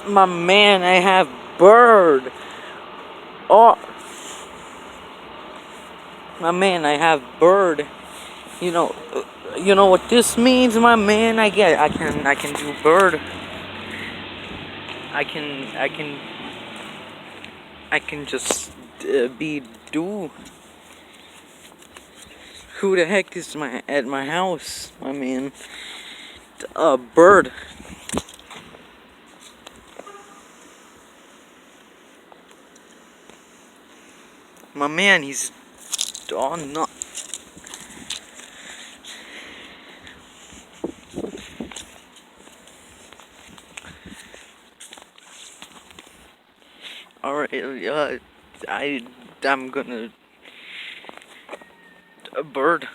My man, I have bird. Oh, my man, I have bird. You know, you know what this means, my man. I can do bird. I can, I can, I can just be do. Who the heck is at my house, my man? A bird. My man, he's oh no. All right, I'm gonna a bird.